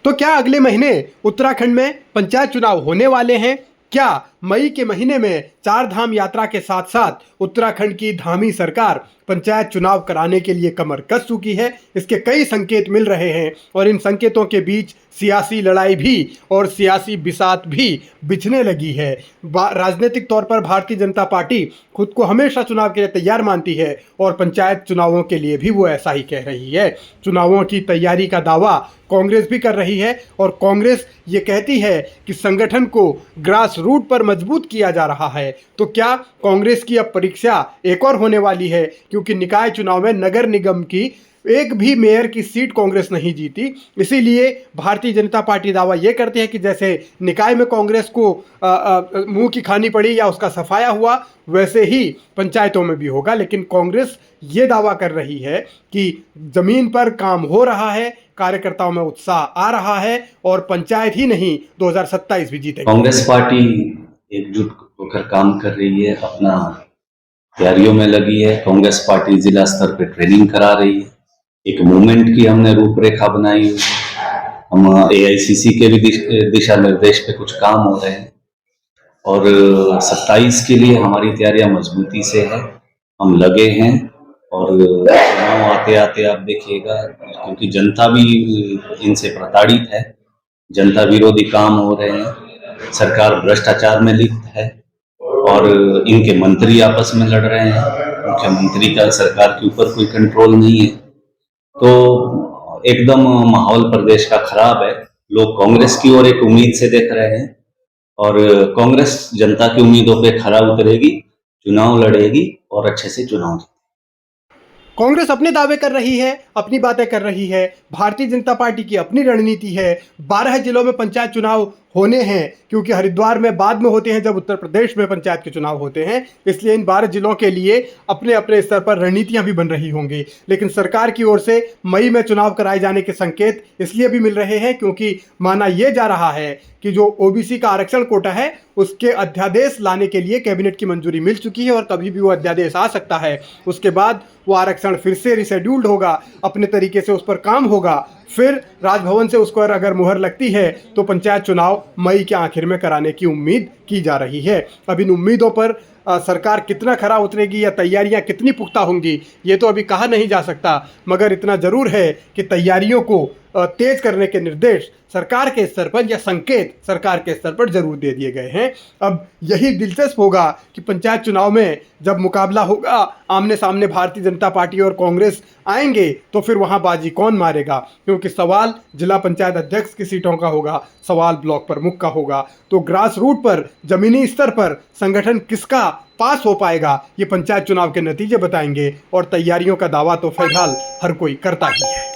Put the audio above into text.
तो क्या अगले महीने उत्तराखंड में पंचायत चुनाव होने वाले हैं? क्या मई के महीने में चार धाम यात्रा के साथ साथ उत्तराखंड की धामी सरकार पंचायत चुनाव कराने के लिए कमर कस चुकी है? इसके कई संकेत मिल रहे हैं और इन संकेतों के बीच सियासी लड़ाई भी और सियासी बिसात भी बिछने लगी है। राजनीतिक तौर पर भारतीय जनता पार्टी खुद को हमेशा चुनाव के लिए तैयार मानती है और पंचायत चुनावों के लिए भी वो ऐसा ही कह रही है। चुनावों की तैयारी का दावा कांग्रेस भी कर रही है और कांग्रेस ये कहती है कि संगठन को ग्रास रूट पर मजबूत किया जा रहा है। तो क्या कांग्रेस की अब परीक्षा एक और होने वाली है? क्योंकि निकाय चुनाव में नगर निगम की एक भी मेयर की सीट कांग्रेस नहीं जीती, इसीलिए भारतीय जनता पार्टी दावा ये करती है कि जैसे निकाय में कांग्रेस को मुंह की खानी पड़ी या उसका सफाया हुआ, वैसे ही पंचायतों में भी होगा। लेकिन कांग्रेस ये दावा कर रही है कि जमीन पर काम हो रहा है, कार्यकर्ताओं में उत्साह आ रहा है और पंचायत ही नहीं 2027 भी जीतेगी। कांग्रेस पार्टी एकजुट होकर काम कर रही है, अपना तैयारियों में लगी है। कांग्रेस पार्टी जिला स्तर पे ट्रेनिंग करा रही है, एक मूवमेंट की हमने रूपरेखा बनाई हुई। हम AICC के भी दिशा निर्देश पे कुछ काम हो रहे हैं और 27 के लिए हमारी तैयारियां मजबूती से है, हम लगे हैं। और चुनाव आते आते आप देखिएगा, क्योंकि जनता भी इनसे प्रताड़ित है, जनता विरोधी काम हो रहे हैं, सरकार भ्रष्टाचार में लिप्त है और इनके मंत्री आपस में लड़ रहे हैं। मुख्यमंत्री का सरकार के ऊपर कोई कंट्रोल नहीं है, तो एकदम माहौल प्रदेश का खराब है। लोग कांग्रेस की ओर एक उम्मीद से देख रहे हैं और कांग्रेस जनता की उम्मीदों पे खरा उतरेगी, चुनाव लड़ेगी और अच्छे से चुनाव। कांग्रेस अपने दावे कर रही है, अपनी बातें कर रही है। भारतीय जनता पार्टी की अपनी रणनीति है। 12 जिलों में पंचायत चुनाव होने हैं, क्योंकि हरिद्वार में बाद में होते हैं जब उत्तर प्रदेश में पंचायत के चुनाव होते हैं। इसलिए इन 12 जिलों के लिए अपने अपने स्तर पर रणनीतियां भी बन रही होंगी। लेकिन सरकार की ओर से मई में चुनाव कराए जाने के संकेत इसलिए भी मिल रहे हैं क्योंकि माना यह जा रहा है कि जो OBC का आरक्षण कोटा है उसके अध्यादेश लाने के लिए कैबिनेट की मंजूरी मिल चुकी है और कभी भी वो अध्यादेश आ सकता है। उसके बाद वो आरक्षण फिर से रिशेड्यूल्ड होगा, अपने तरीके से उस पर काम होगा। फिर राजभवन से उसको अगर मुहर लगती है तो पंचायत चुनाव मई के आखिर में कराने की उम्मीद की जा रही है। अब इन उम्मीदों पर सरकार कितना खरा उतरेगी या तैयारियां कितनी पुख्ता होंगी, ये तो अभी कहा नहीं जा सकता। मगर इतना ज़रूर है कि तैयारियों को तेज करने के निर्देश सरकार के स्तर पर या संकेत सरकार के स्तर पर जरूर दे दिए गए हैं। अब यही दिलचस्प होगा कि पंचायत चुनाव में जब मुकाबला होगा, आमने सामने भारतीय जनता पार्टी और कांग्रेस आएंगे, तो फिर वहां बाजी कौन मारेगा? क्योंकि सवाल जिला पंचायत अध्यक्ष की सीटों का होगा, सवाल ब्लॉक प्रमुख का होगा। तो ग्रास रूट पर, जमीनी स्तर पर संगठन किसका पास हो पाएगा, ये पंचायत चुनाव के नतीजे बताएंगे। और तैयारियों का दावा तो फिलहाल हर कोई करता ही है।